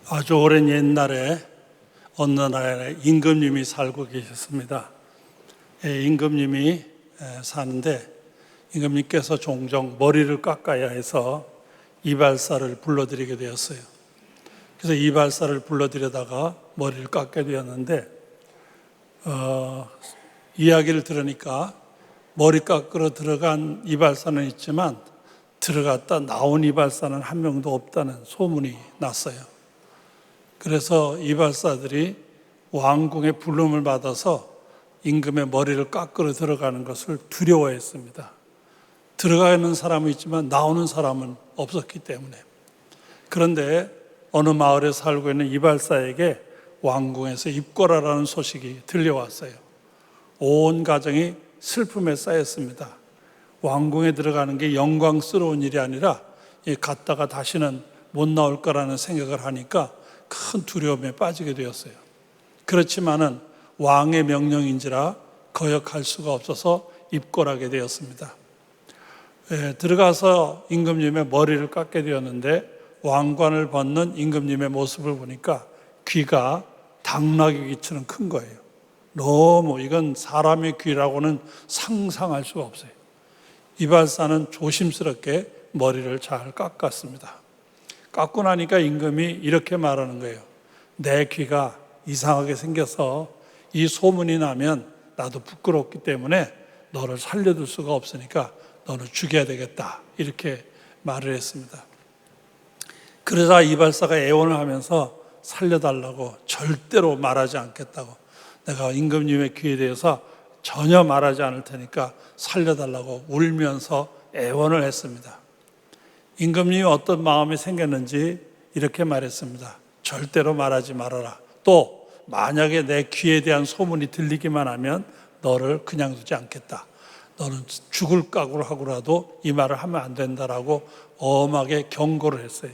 아주 오랜 옛날에 어느 나라에 임금님이 살고 계셨습니다. 임금님이 사는데 임금님께서 종종 머리를 깎아야 해서 이발사를 불러들이게 되었어요. 그래서 이발사를 불러들여다가 머리를 깎게 되었는데 이야기를 들으니까 머리 깎으러 들어간 이발사는 있지만 들어갔다 나온 이발사는 한 명도 없다는 소문이 났어요. 그래서 이발사들이 왕궁의 부름을 받아서 임금의 머리를 깎으러 들어가는 것을 두려워했습니다. 들어가는 사람은 있지만 나오는 사람은 없었기 때문에. 그런데 어느 마을에 살고 있는 이발사에게 왕궁에서 입고라라는 소식이 들려왔어요. 온 가정이 슬픔에 쌓였습니다. 왕궁에 들어가는 게 영광스러운 일이 아니라 갔다가 다시는 못 나올 거라는 생각을 하니까 큰 두려움에 빠지게 되었어요. 그렇지만은 왕의 명령인지라 거역할 수가 없어서 입고하게 되었습니다. 들어가서 임금님의 머리를 깎게 되었는데 왕관을 벗는 임금님의 모습을 보니까 귀가 당나귀 귀처럼 큰 거예요. 너무 이건 사람의 귀라고는 상상할 수가 없어요. 이발사는 조심스럽게 머리를 잘 깎았습니다. 깎고 나니까 임금이 이렇게 말하는 거예요. 내 귀가 이상하게 생겨서 이 소문이 나면 나도 부끄럽기 때문에 너를 살려둘 수가 없으니까 너는 죽여야 되겠다. 이렇게 말을 했습니다. 그러자 이발사가 애원을 하면서 살려달라고 절대로 말하지 않겠다고, 내가 임금님의 귀에 대해서 전혀 말하지 않을 테니까 살려달라고 울면서 애원을 했습니다. 임금님이 어떤 마음이 생겼는지 이렇게 말했습니다. 절대로 말하지 말아라. 또 만약에 내 귀에 대한 소문이 들리기만 하면 너를 그냥 두지 않겠다. 너는 죽을 각오를 하고라도 이 말을 하면 안 된다라고 엄하게 경고를 했어요.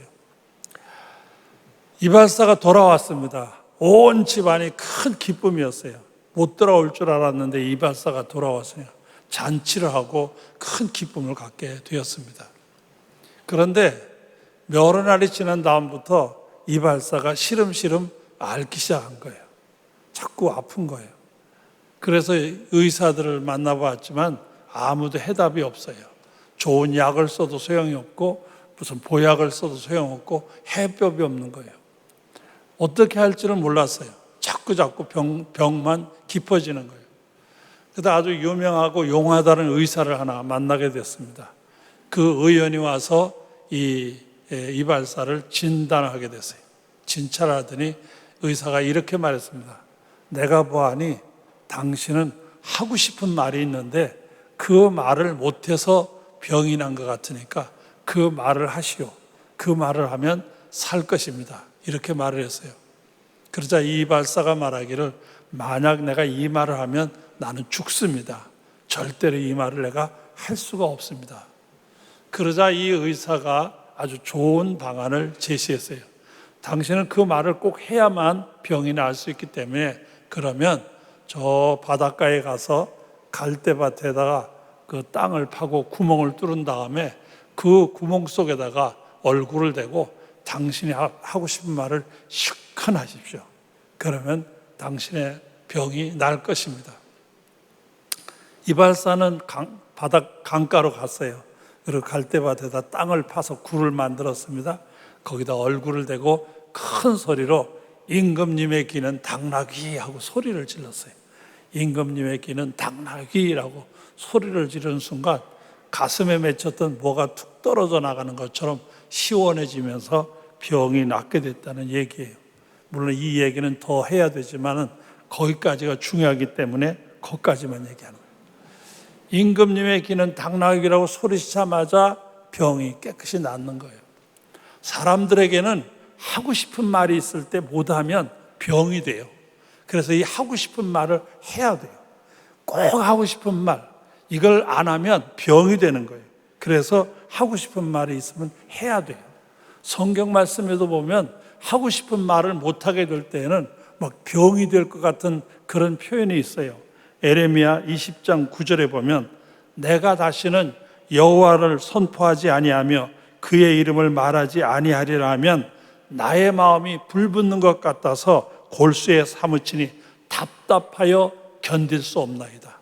이발사가 돌아왔습니다. 온 집안이 큰 기쁨이었어요. 못 돌아올 줄 알았는데 이발사가 돌아왔어요. 잔치를 하고 큰 기쁨을 갖게 되었습니다. 그런데 여러 날이 지난 다음부터 이발사가 시름시름 앓기 시작한 거예요. 자꾸 아픈 거예요. 그래서 의사들을 만나봤지만 아무도 해답이 없어요. 좋은 약을 써도 소용이 없고 무슨 보약을 써도 소용없고 해법이 없는 거예요. 어떻게 할지는 몰랐어요. 자꾸 병만 깊어지는 거예요. 그래서 아주 유명하고 용하다는 의사를 하나 만나게 됐습니다. 그 의원이 와서 이 이발사를 진단하게 됐어요. 진찰을 하더니 의사가 이렇게 말했습니다. 내가 보아하니 당신은 하고 싶은 말이 있는데 그 말을 못해서 병이 난 것 같으니까 그 말을 하시오. 그 말을 하면 살 것입니다. 이렇게 말을 했어요. 그러자 이 이발사가 말하기를 만약 내가 이 말을 하면 나는 죽습니다. 절대로 이 말을 내가 할 수가 없습니다. 그러자 이 의사가 아주 좋은 방안을 제시했어요. 당신은 그 말을 꼭 해야만 병이 나을 수 있기 때문에 그러면 저 바닷가에 가서 갈대밭에다가 그 땅을 파고 구멍을 뚫은 다음에 그 구멍 속에다가 얼굴을 대고 당신이 하고 싶은 말을 실컷 하십시오. 그러면 당신의 병이 나을 것입니다. 이발사는 강가로 갔어요. 그리고 갈대밭에다 땅을 파서 굴을 만들었습니다. 거기다 얼굴을 대고 큰 소리로 임금님의 귀는 당나귀 하고 소리를 질렀어요. 임금님의 귀는 당나귀라고 소리를 지르는 순간 가슴에 맺혔던 뭐가 툭 떨어져 나가는 것처럼 시원해지면서 병이 낫게 됐다는 얘기예요. 물론 이 얘기는 더 해야 되지만 거기까지가 중요하기 때문에 거기까지만 얘기하는 거예요. 임금님의 귀는 당나귀라고 소리치자마자 병이 깨끗이 낫는 거예요. 사람들에게는 하고 싶은 말이 있을 때 못하면 병이 돼요. 그래서 이 하고 싶은 말을 해야 돼요. 꼭 하고 싶은 말, 이걸 안 하면 병이 되는 거예요. 그래서 하고 싶은 말이 있으면 해야 돼요. 성경 말씀에도 보면 하고 싶은 말을 못하게 될 때에는 막 병이 될 것 같은 그런 표현이 있어요. 에레미야 20장 9절에 보면 내가 다시는 여호와를 선포하지 아니하며 그의 이름을 말하지 아니하리라 하면 나의 마음이 불붙는 것 같아서 골수에 사무치니 답답하여 견딜 수 없나이다.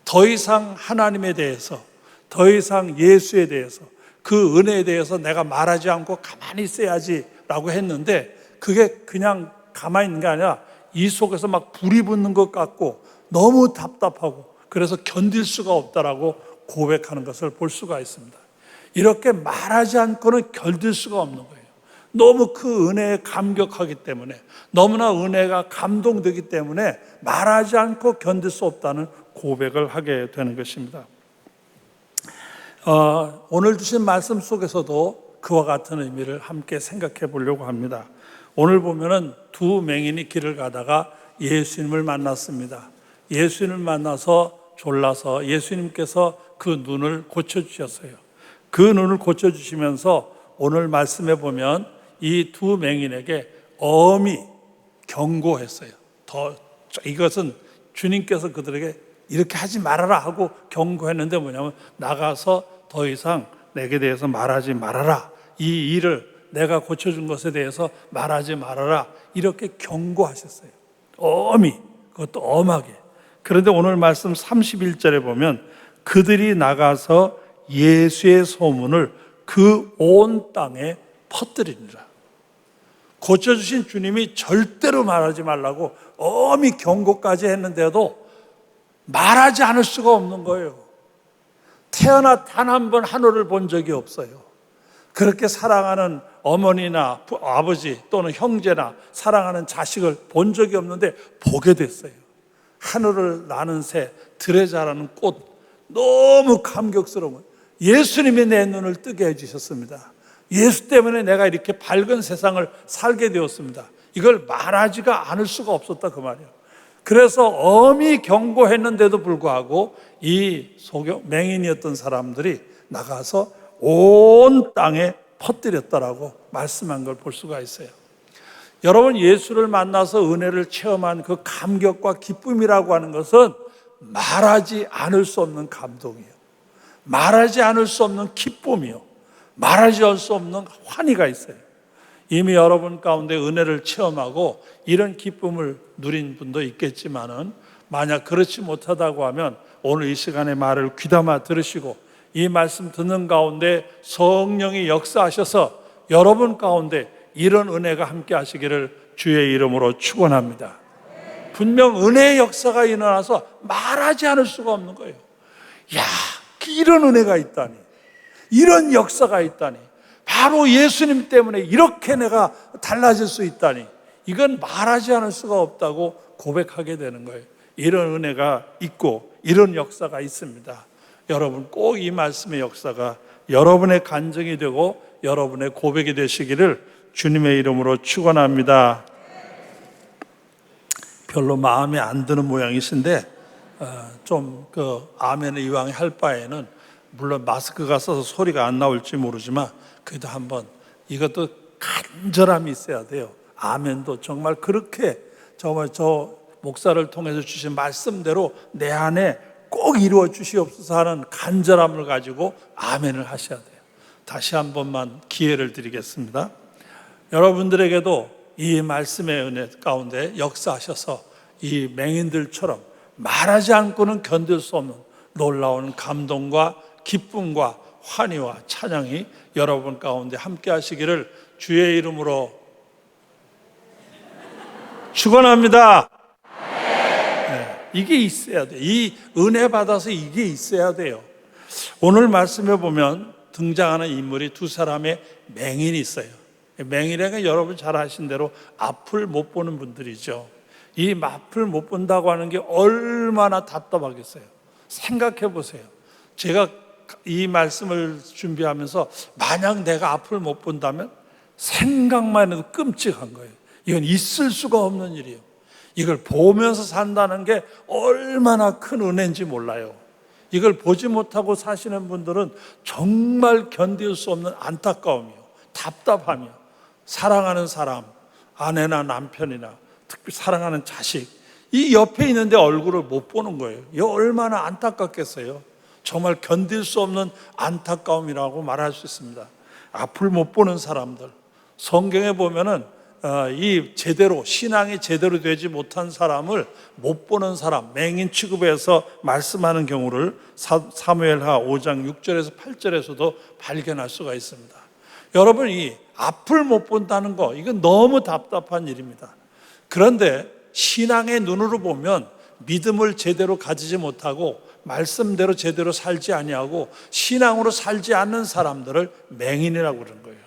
더 이상 하나님에 대해서, 더 이상 예수에 대해서, 그 은혜에 대해서 내가 말하지 않고 가만히 있어야지 라고 했는데, 그게 그냥 가만히 있는 게 아니라 이 속에서 막 불이 붙는 것 같고 너무 답답하고 그래서 견딜 수가 없다라고 고백하는 것을 볼 수가 있습니다. 이렇게 말하지 않고는 견딜 수가 없는 거예요. 너무 그 은혜에 감격하기 때문에, 너무나 은혜가 감동되기 때문에 말하지 않고 견딜 수 없다는 고백을 하게 되는 것입니다. 오늘 주신 말씀 속에서도 그와 같은 의미를 함께 생각해 보려고 합니다. 오늘 보면은 두 맹인이 길을 가다가 예수님을 만났습니다. 예수님을 만나서 졸라서 예수님께서 그 눈을 고쳐주셨어요. 그 눈을 고쳐주시면서 오늘 말씀에 보면 이 두 맹인에게 엄히 경고했어요. 이것은 주님께서 그들에게 이렇게 하지 말아라 하고 경고했는데 뭐냐면, 나가서 더 이상 내게 대해서 말하지 말아라. 이 일을 내가 고쳐준 것에 대해서 말하지 말아라. 이렇게 경고하셨어요. 엄히, 그것도 엄하게. 그런데 오늘 말씀 31절에 보면 그들이 나가서 예수의 소문을 그 온 땅에 퍼뜨리니라. 고쳐주신 주님이 절대로 말하지 말라고 엄히 경고까지 했는데도 말하지 않을 수가 없는 거예요. 태어나 단 한 번 하늘을 본 적이 없어요. 그렇게 사랑하는 어머니나 아버지 또는 형제나 사랑하는 자식을 본 적이 없는데 보게 됐어요. 하늘을 나는 새, 들에 자라는 꽃, 너무 감격스러운 예수님이 내 눈을 뜨게 해주셨습니다. 예수 때문에 내가 이렇게 밝은 세상을 살게 되었습니다. 이걸 말하지가 않을 수가 없었다 그 말이에요. 그래서 엄히 경고했는데도 불구하고 이 맹인이었던 사람들이 나가서 온 땅에 퍼뜨렸다라고 말씀한 걸 볼 수가 있어요. 여러분, 예수를 만나서 은혜를 체험한 그 감격과 기쁨이라고 하는 것은 말하지 않을 수 없는 감동이에요. 말하지 않을 수 없는 기쁨이요. 말하지 않을 수 없는 환희가 있어요. 이미 여러분 가운데 은혜를 체험하고 이런 기쁨을 누린 분도 있겠지만은, 만약 그렇지 못하다고 하면 오늘 이 시간에 말을 귀담아 들으시고 이 말씀 듣는 가운데 성령이 역사하셔서 여러분 가운데 이런 은혜가 함께 하시기를 주의 이름으로 축원합니다. 분명 은혜의 역사가 일어나서 말하지 않을 수가 없는 거예요. 야, 이런 은혜가 있다니, 이런 역사가 있다니, 바로 예수님 때문에 이렇게 내가 달라질 수 있다니, 이건 말하지 않을 수가 없다고 고백하게 되는 거예요. 이런 은혜가 있고 이런 역사가 있습니다. 여러분, 꼭 이 말씀의 역사가 여러분의 간증이 되고 여러분의 고백이 되시기를 주님의 이름으로 축원합니다. 별로 마음에 안 드는 모양이신데 좀 아멘을 이왕 할 바에는, 물론 마스크가 써서 소리가 안 나올지 모르지만 그래도 한번, 이것도 간절함이 있어야 돼요. 아멘도 정말 그렇게 정말 저 목사를 통해서 주신 말씀대로 내 안에 꼭 이루어 주시옵소서 하는 간절함을 가지고 아멘을 하셔야 돼요. 다시 한 번만 기회를 드리겠습니다. 여러분들에게도 이 말씀의 은혜 가운데 역사하셔서 이 맹인들처럼 말하지 않고는 견딜 수 없는 놀라운 감동과 기쁨과 환희와 찬양이 여러분 가운데 함께 하시기를 주의 이름으로 축원합니다. 네, 이게 있어야 돼요. 이 은혜 받아서 이게 있어야 돼요. 오늘 말씀에 보면 등장하는 인물이 두 사람의 맹인이 있어요. 맹인에게 여러분 잘 아신 대로 앞을 못 보는 분들이죠. 이 앞을 못 본다고 하는 게 얼마나 답답하겠어요. 생각해 보세요. 제가 이 말씀을 준비하면서 만약 내가 앞을 못 본다면 생각만 해도 끔찍한 거예요. 이건 있을 수가 없는 일이에요. 이걸 보면서 산다는 게 얼마나 큰 은혜인지 몰라요. 이걸 보지 못하고 사시는 분들은 정말 견딜 수 없는 안타까움이요, 답답함이요. 사랑하는 사람, 아내나 남편이나 특히 사랑하는 자식, 이 옆에 있는데 얼굴을 못 보는 거예요. 이거 얼마나 안타깝겠어요. 정말 견딜 수 없는 안타까움이라고 말할 수 있습니다. 앞을 못 보는 사람들, 성경에 보면은 이 제대로 신앙이 제대로 되지 못한 사람을 못 보는 사람, 맹인 취급해서 말씀하는 경우를 사무엘하 5장 6절에서 8절에서도 발견할 수가 있습니다. 여러분, 이 앞을 못 본다는 거, 이건 너무 답답한 일입니다. 그런데 신앙의 눈으로 보면 믿음을 제대로 가지지 못하고 말씀대로 제대로 살지 아니하고 신앙으로 살지 않는 사람들을 맹인이라고 그러는 거예요.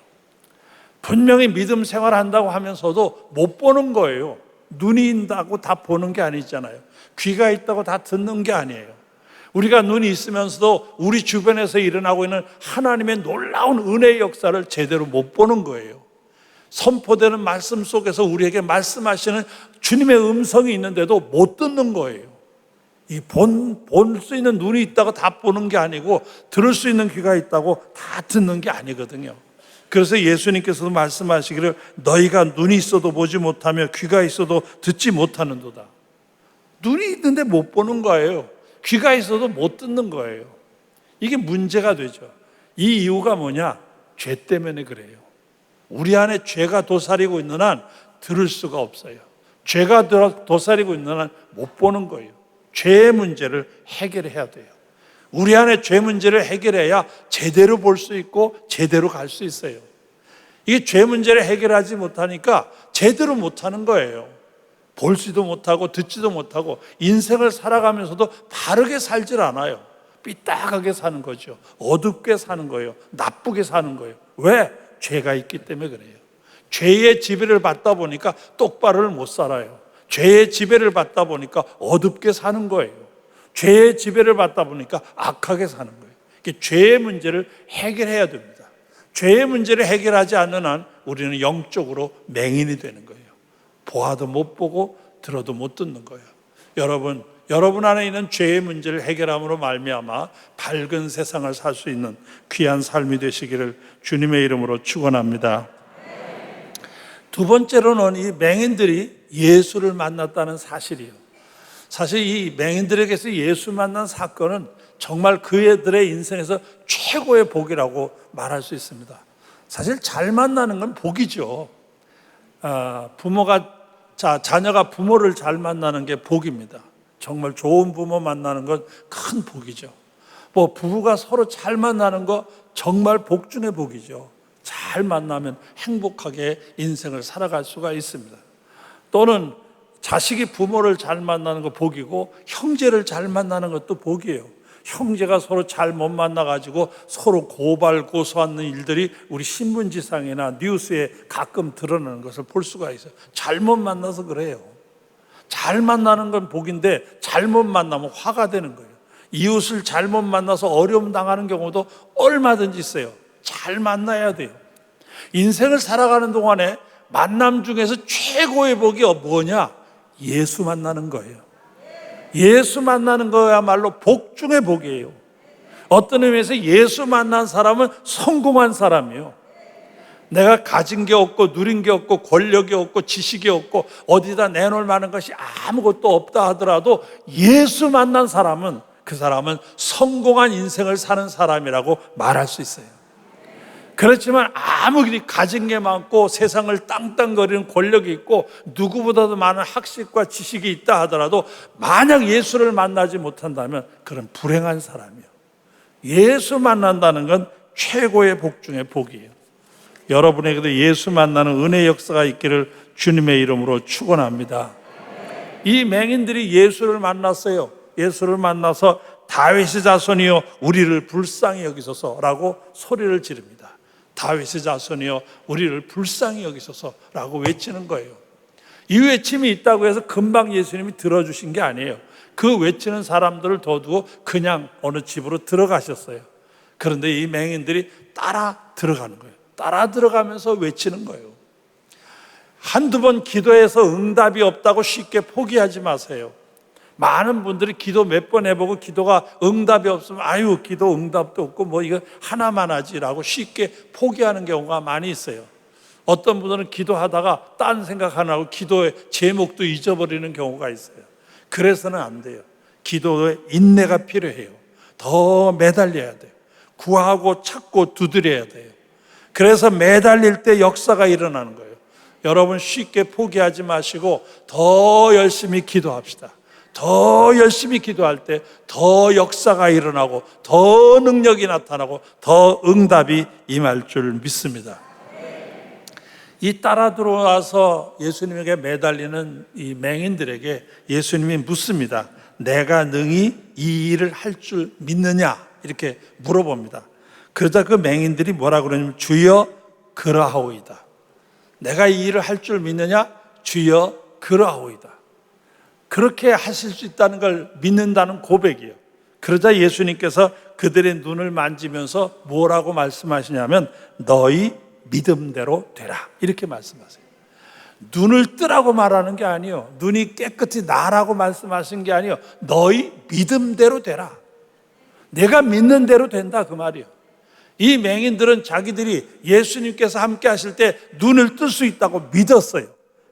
분명히 믿음 생활한다고 하면서도 못 보는 거예요. 눈이 있다고 다 보는 게 아니잖아요. 귀가 있다고 다 듣는 게 아니에요. 우리가 눈이 있으면서도 우리 주변에서 일어나고 있는 하나님의 놀라운 은혜의 역사를 제대로 못 보는 거예요. 선포되는 말씀 속에서 우리에게 말씀하시는 주님의 음성이 있는데도 못 듣는 거예요. 이 볼 수 있는 눈이 있다고 다 보는 게 아니고 들을 수 있는 귀가 있다고 다 듣는 게 아니거든요. 그래서 예수님께서도 말씀하시기를 너희가 눈이 있어도 보지 못하며 귀가 있어도 듣지 못하는도다. 눈이 있는데 못 보는 거예요. 귀가 있어도 못 듣는 거예요. 이게 문제가 되죠. 이 이유가 뭐냐? 죄 때문에 그래요. 우리 안에 죄가 도사리고 있는 한 들을 수가 없어요. 죄가 도사리고 있는 한 못 보는 거예요. 죄의 문제를 해결해야 돼요. 우리 안에 죄 문제를 해결해야 제대로 볼 수 있고 제대로 갈 수 있어요. 이게 죄 문제를 해결하지 못하니까 제대로 못하는 거예요. 볼지도 못하고 듣지도 못하고 인생을 살아가면서도 바르게 살질 않아요. 삐딱하게 사는 거죠. 어둡게 사는 거예요. 나쁘게 사는 거예요. 왜? 죄가 있기 때문에 그래요. 죄의 지배를 받다 보니까 똑바로를 못 살아요. 죄의 지배를 받다 보니까 어둡게 사는 거예요. 죄의 지배를 받다 보니까 악하게 사는 거예요. 죄의 문제를 해결해야 됩니다. 죄의 문제를 해결하지 않는 한 우리는 영적으로 맹인이 되는 거예요. 보아도 못 보고 들어도 못 듣는 거예요. 여러분 안에 있는 죄의 문제를 해결함으로 말미암아 밝은 세상을 살 수 있는 귀한 삶이 되시기를 주님의 이름으로 축원합니다. 두 번째로는 이 맹인들이 예수를 만났다는 사실이에요. 사실 이 맹인들에게서 예수 만난 사건은 정말 그들의 인생에서 최고의 복이라고 말할 수 있습니다. 사실 잘 만나는 건 복이죠. 자녀가 부모를 잘 만나는 게 복입니다. 정말 좋은 부모 만나는 건 큰 복이죠. 부부가 서로 잘 만나는 거 정말 복 중의 복이죠. 잘 만나면 행복하게 인생을 살아갈 수가 있습니다. 또는 자식이 부모를 잘 만나는 거 복이고 형제를 잘 만나는 것도 복이에요. 형제가 서로 잘 못 만나가지고 서로 고발 고소하는 일들이 우리 신문지상이나 뉴스에 가끔 드러나는 것을 볼 수가 있어요. 잘못 만나서 그래요. 잘 만나는 건 복인데 잘못 만나면 화가 되는 거예요. 이웃을 잘못 만나서 어려움 당하는 경우도 얼마든지 있어요. 잘 만나야 돼요. 인생을 살아가는 동안에 만남 중에서 최고의 복이 뭐냐? 예수 만나는 거예요. 예수 만나는 거야말로 복 중의 복이에요. 어떤 의미에서 예수 만난 사람은 성공한 사람이에요. 내가 가진 게 없고 누린 게 없고 권력이 없고 지식이 없고 어디다 내놓을 만한 것이 아무것도 없다 하더라도 예수 만난 사람은 그 사람은 성공한 인생을 사는 사람이라고 말할 수 있어요. 그렇지만 아무리 가진 게 많고 세상을 땅땅거리는 권력이 있고 누구보다도 많은 학식과 지식이 있다 하더라도 만약 예수를 만나지 못한다면 그런 불행한 사람이에요. 예수 만난다는 건 최고의 복 중의 복이에요. 여러분에게도 예수 만나는 은혜의 역사가 있기를 주님의 이름으로 축원합니다. 이 맹인들이 예수를 만났어요. 예수를 만나서 다윗의 자손이여 우리를 불쌍히 여기소서라고 소리를 지릅니다. 다윗의 자손이여 우리를 불쌍히 여기소서라고 외치는 거예요. 이 외침이 있다고 해서 금방 예수님이 들어주신 게 아니에요. 그 외치는 사람들을 둬두고 그냥 어느 집으로 들어가셨어요. 그런데 이 맹인들이 따라 들어가는 거예요. 따라 들어가면서 외치는 거예요. 한두 번 기도해서 응답이 없다고 쉽게 포기하지 마세요. 많은 분들이 기도 몇 번 해보고 기도가 응답이 없으면 아유 기도 응답도 없고 뭐 이거 하나만 하지라고 쉽게 포기하는 경우가 많이 있어요. 어떤 분들은 기도하다가 딴 생각 안 하고 기도의 제목도 잊어버리는 경우가 있어요. 그래서는 안 돼요. 기도에 인내가 필요해요. 더 매달려야 돼요. 구하고 찾고 두드려야 돼요. 그래서 매달릴 때 역사가 일어나는 거예요. 여러분 쉽게 포기하지 마시고 더 열심히 기도합시다. 더 열심히 기도할 때 더 역사가 일어나고 더 능력이 나타나고 더 응답이 임할 줄 믿습니다. 이 따라 들어와서 예수님에게 매달리는 이 맹인들에게 예수님이 묻습니다. 내가 능히 이 일을 할 줄 믿느냐? 이렇게 물어봅니다. 그러자 그 맹인들이 뭐라 그러냐면 주여 그러하오이다. 내가 이 일을 할 줄 믿느냐? 주여 그러하오이다. 그렇게 하실 수 있다는 걸 믿는다는 고백이에요. 그러자 예수님께서 그들의 눈을 만지면서 뭐라고 말씀하시냐면 너희 믿음대로 되라 이렇게 말씀하세요. 눈을 뜨라고 말하는 게 아니에요. 눈이 깨끗이 나라고 말씀하신 게 아니에요. 너희 믿음대로 되라. 내가 믿는 대로 된다 그 말이에요. 이 맹인들은 자기들이 예수님께서 함께 하실 때 눈을 뜰 수 있다고 믿었어요.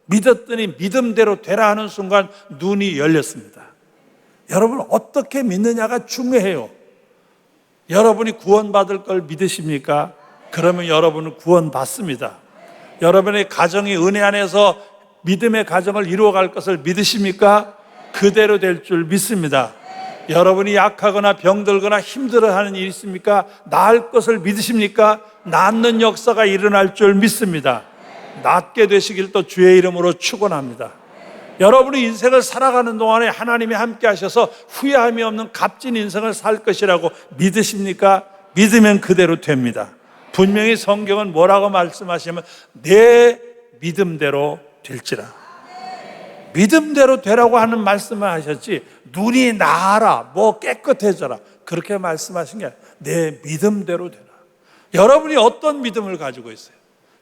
믿었더니 믿음대로 되라 하는 순간 눈이 열렸습니다. 여러분 어떻게 믿느냐가 중요해요. 여러분이 구원받을 걸 믿으십니까? 그러면 여러분은 구원받습니다. 여러분의 가정이 은혜 안에서 믿음의 가정을 이루어갈 것을 믿으십니까? 그대로 될 줄 믿습니다. 여러분이 약하거나 병들거나 힘들어하는 일이 있습니까? 나을 것을 믿으십니까? 낫는 역사가 일어날 줄 믿습니다. 낫게 되시길 또 주의 이름으로 축원합니다. 여러분이 인생을 살아가는 동안에 하나님이 함께 하셔서 후회함이 없는 값진 인생을 살 것이라고 믿으십니까? 믿으면 그대로 됩니다. 분명히 성경은 뭐라고 말씀하시냐면 내 믿음대로 될지라. 믿음대로 되라고 하는 말씀을 하셨지 눈이 나아라 뭐 깨끗해져라 그렇게 말씀하신 게 아니라 내 믿음대로 되라. 여러분이 어떤 믿음을 가지고 있어요?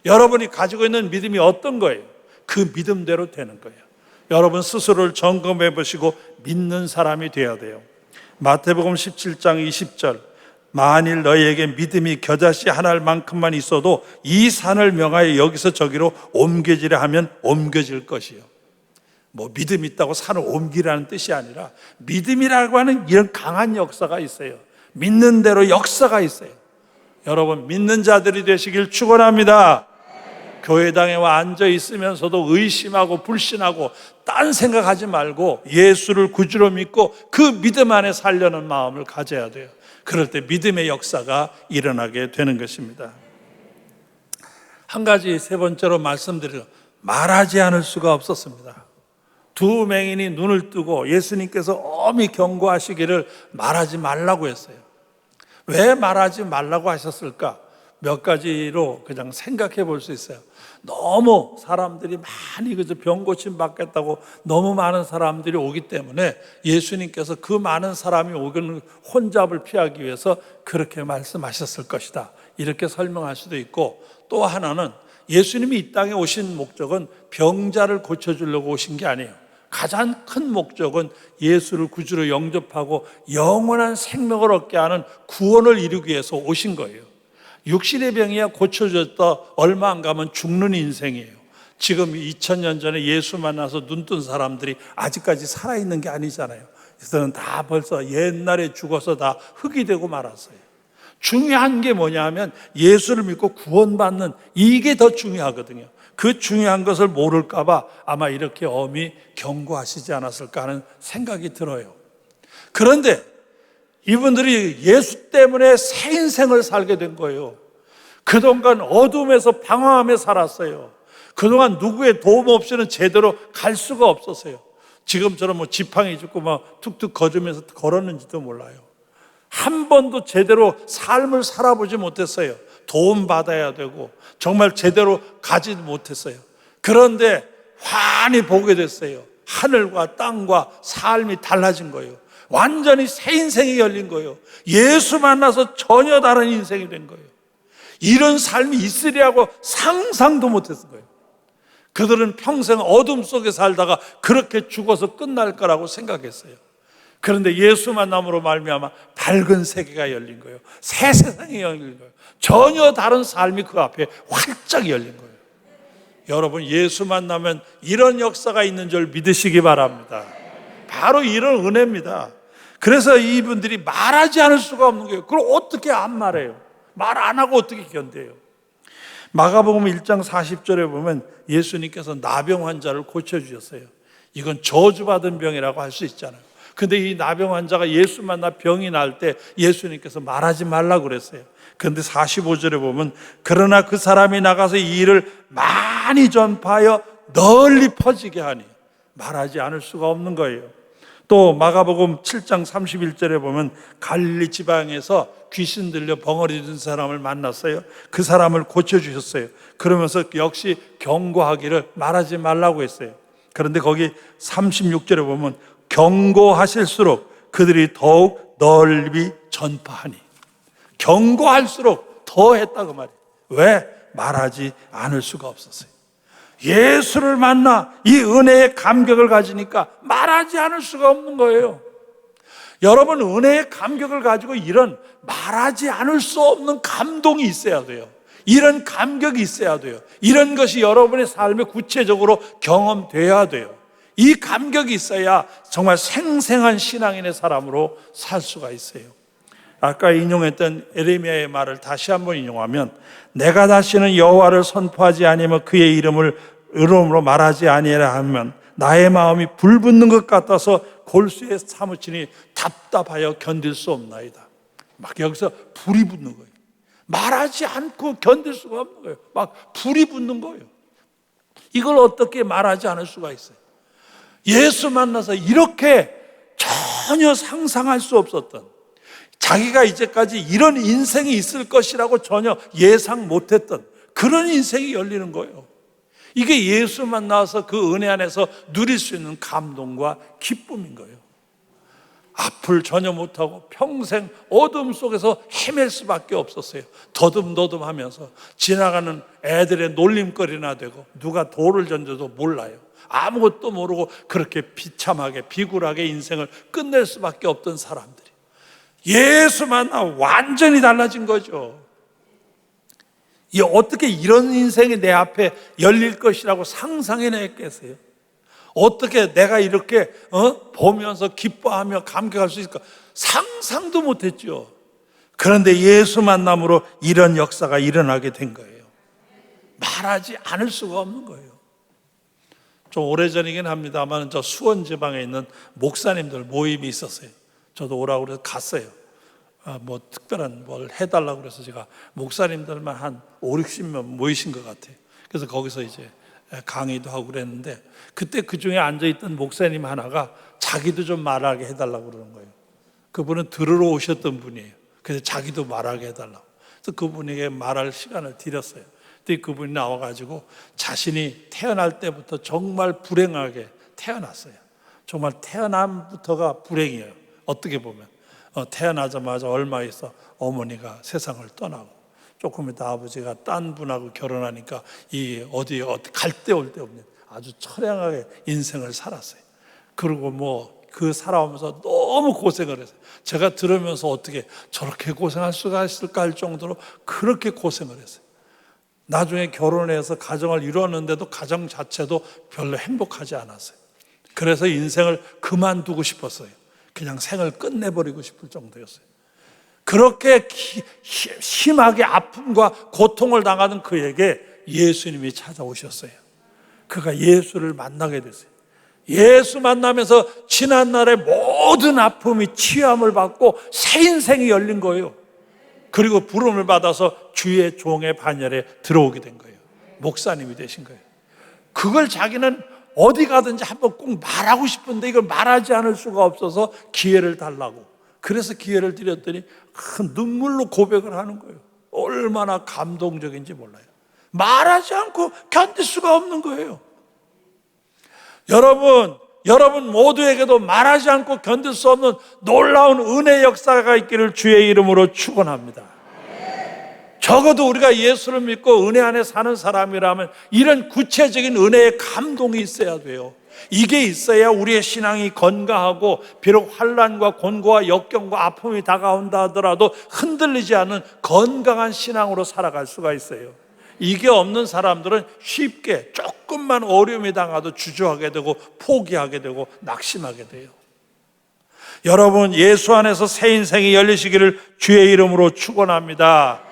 여러분이 가지고 있는 믿음이 어떤 거예요? 그 믿음대로 되는 거예요. 여러분 스스로를 점검해 보시고 믿는 사람이 되어야 돼요. 마태복음 17장 20절 만일 너희에게 믿음이 겨자씨 하나만큼만 있어도 이 산을 명하여 여기서 저기로 옮겨지려 하면 옮겨질 것이요. 뭐 믿음 있다고 산을 옮기라는 뜻이 아니라 믿음이라고 하는 이런 강한 역사가 있어요. 믿는 대로 역사가 있어요. 여러분 믿는 자들이 되시길 축원합니다. 교회당에 와 앉아 있으면서도 의심하고 불신하고 딴 생각하지 말고 예수를 구주로 믿고 그 믿음 안에 살려는 마음을 가져야 돼요. 그럴 때 믿음의 역사가 일어나게 되는 것입니다. 한 가지 세 번째로 말씀드리려 말하지 않을 수가 없었습니다. 두 맹인이 눈을 뜨고 예수님께서 엄히 경고하시기를 말하지 말라고 했어요. 왜 말하지 말라고 하셨을까? 몇 가지로 그냥 생각해 볼 수 있어요. 너무 사람들이 많이 그저 병 고침 받겠다고 너무 많은 사람들이 오기 때문에 예수님께서 그 많은 사람이 오는 혼잡을 피하기 위해서 그렇게 말씀하셨을 것이다. 이렇게 설명할 수도 있고 또 하나는 예수님이 이 땅에 오신 목적은 병자를 고쳐주려고 오신 게 아니에요. 가장 큰 목적은 예수를 구주로 영접하고 영원한 생명을 얻게 하는 구원을 이루기 위해서 오신 거예요. 육신의 병이야 고쳐졌다 얼마 안 가면 죽는 인생이에요. 지금 2000년 전에 예수 만나서 눈뜬 사람들이 아직까지 살아있는 게 아니잖아요. 그래서는 다 벌써 옛날에 죽어서 다 흙이 되고 말았어요. 중요한 게 뭐냐 하면 예수를 믿고 구원받는 이게 더 중요하거든요. 그 중요한 것을 모를까 봐 아마 이렇게 엄히 경고하시지 않았을까 하는 생각이 들어요. 그런데 이분들이 예수 때문에 새 인생을 살게 된 거예요. 그동안 어둠에서 방황하며 살았어요. 그동안 누구의 도움 없이는 제대로 갈 수가 없었어요. 지금처럼 뭐 지팡이 짚고 막 툭툭 거주면서 걸었는지도 몰라요. 한 번도 제대로 삶을 살아보지 못했어요. 도움 받아야 되고 정말 제대로 가지 못했어요. 그런데 환히 보게 됐어요. 하늘과 땅과 삶이 달라진 거예요. 완전히 새 인생이 열린 거예요. 예수 만나서 전혀 다른 인생이 된 거예요. 이런 삶이 있으리라고 상상도 못했을 거예요. 그들은 평생 어둠 속에 살다가 그렇게 죽어서 끝날 거라고 생각했어요. 그런데 예수 만남으로 말미암아 밝은 세계가 열린 거예요. 새 세상이 열린 거예요. 전혀 다른 삶이 그 앞에 활짝 열린 거예요. 여러분 예수 만나면 이런 역사가 있는 줄 믿으시기 바랍니다. 바로 이런 은혜입니다. 그래서 이분들이 말하지 않을 수가 없는 거예요. 그걸 어떻게 안 말해요? 말 안 하고 어떻게 견뎌요? 마가복음 1장 40절에 보면 예수님께서 나병 환자를 고쳐주셨어요. 이건 저주받은 병이라고 할 수 있잖아요. 근데 이 나병 환자가 예수 만나 병이 날 때 예수님께서 말하지 말라고 그랬어요. 그런데 45절에 보면 그러나 그 사람이 나가서 이 일을 많이 전파하여 널리 퍼지게 하니 말하지 않을 수가 없는 거예요. 또 마가복음 7장 31절에 보면 갈릴리 지방에서 귀신 들려 벙어리 든 사람을 만났어요. 그 사람을 고쳐주셨어요. 그러면서 역시 경고하기를 말하지 말라고 했어요. 그런데 거기 36절에 보면 경고하실수록 그들이 더욱 널리 전파하니, 경고할수록 더 했다고 말이에요. 왜? 말하지 않을 수가 없었어요. 예수를 만나 이 은혜의 감격을 가지니까 말하지 않을 수가 없는 거예요. 여러분, 은혜의 감격을 가지고 이런 말하지 않을 수 없는 감동이 있어야 돼요. 이런 감격이 있어야 돼요. 이런 것이 여러분의 삶에 구체적으로 경험돼야 돼요. 이 감격이 있어야 정말 생생한 신앙인의 사람으로 살 수가 있어요. 아까 인용했던 에레미야의 말을 다시 한번 인용하면, 내가 다시는 여호와를 선포하지 아니하며 그의 이름으로 말하지 아니하라 하면 나의 마음이 불붙는 것 같아서 골수에 사무치니 답답하여 견딜 수 없나이다. 막 여기서 불이 붙는 거예요. 말하지 않고 견딜 수가 없는 거예요. 막 불이 붙는 거예요. 이걸 어떻게 말하지 않을 수가 있어요? 예수 만나서 이렇게 전혀 상상할 수 없었던, 자기가 이제까지 이런 인생이 있을 것이라고 전혀 예상 못했던 그런 인생이 열리는 거예요. 이게 예수 만나서 그 은혜 안에서 누릴 수 있는 감동과 기쁨인 거예요. 앞을 전혀 못하고 평생 어둠 속에서 헤맬 수밖에 없었어요. 더듬더듬하면서 지나가는 애들의 놀림거리나 되고, 누가 돌을 던져도 몰라요. 아무것도 모르고 그렇게 비참하게 비굴하게 인생을 끝낼 수밖에 없던 사람들이 예수 만나 완전히 달라진 거죠. 이 어떻게 이런 인생이 내 앞에 열릴 것이라고 상상해냈겠어요? 어떻게 내가 이렇게 보면서 기뻐하며 감격할 수 있을까? 상상도 못했죠. 그런데 예수 만남으로 이런 역사가 일어나게 된 거예요. 말하지 않을 수가 없는 거예요. 좀 오래전이긴 합니다만 저 수원 지방에 있는 목사님들 모임이 있었어요. 저도 오라고 그래서 갔어요. 뭐 특별한 뭘 해달라고 그래서 제가 목사님들만 한 5, 60명 모이신 것 같아요. 그래서 거기서 이제 강의도 하고 그랬는데, 그때 그 중에 앉아있던 목사님 하나가 자기도 좀 말하게 해달라고 그러는 거예요. 그분은 들으러 오셨던 분이에요. 그래서 자기도 말하게 해달라고. 그래서 그분에게 말할 시간을 드렸어요. 근데 그분이 나와가지고 자신이 태어날 때부터 정말 불행하게 태어났어요. 정말 태어남부터가 불행이에요. 어떻게 보면 태어나자마자 얼마 있어 어머니가 세상을 떠나고, 조금 있다 아버지가 딴 분하고 결혼하니까 이 어디 갈 데 올 데 없는 아주 처량하게 인생을 살았어요. 그리고 뭐 그 살아오면서 너무 고생을 했어요. 제가 들으면서 어떻게 저렇게 고생할 수가 있을까 할 정도로 그렇게 고생을 했어요. 나중에 결혼해서 가정을 이루었는데도 가정 자체도 별로 행복하지 않았어요. 그래서 인생을 그만두고 싶었어요. 그냥 생을 끝내버리고 싶을 정도였어요. 그렇게 심하게 아픔과 고통을 당하는 그에게 예수님이 찾아오셨어요. 그가 예수를 만나게 됐어요. 예수 만나면서 지난날의 모든 아픔이 치유함을 받고 새 인생이 열린 거예요. 그리고 부름을 받아서 주의 종의 반열에 들어오게 된 거예요. 목사님이 되신 거예요. 그걸 자기는 어디 가든지 한번 꼭 말하고 싶은데 이걸 말하지 않을 수가 없어서 기회를 달라고. 그래서 기회를 드렸더니 큰 눈물로 고백을 하는 거예요. 얼마나 감동적인지 몰라요. 말하지 않고 견딜 수가 없는 거예요. 여러분 모두에게도 말하지 않고 견딜 수 없는 놀라운 은혜 역사가 있기를 주의 이름으로 축원합니다. 적어도 우리가 예수를 믿고 은혜 안에 사는 사람이라면 이런 구체적인 은혜의 감동이 있어야 돼요. 이게 있어야 우리의 신앙이 건강하고, 비록 환난과 곤고와 역경과 아픔이 다가온다 하더라도 흔들리지 않는 건강한 신앙으로 살아갈 수가 있어요. 이게 없는 사람들은 쉽게 조금만 어려움이 당하도 주저하게 되고 포기하게 되고 낙심하게 돼요. 여러분, 예수 안에서 새 인생이 열리시기를 주의 이름으로 축원합니다.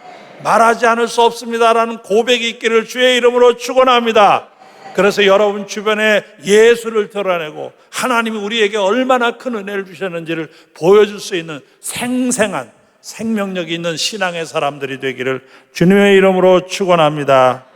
말하지 않을 수 없습니다라는 고백이 있기를 주의 이름으로 축원합니다. 그래서 여러분 주변에 예수를 드러내고 하나님이 우리에게 얼마나 큰 은혜를 주셨는지를 보여줄 수 있는 생생한 생명력이 있는 신앙의 사람들이 되기를 주님의 이름으로 축원합니다.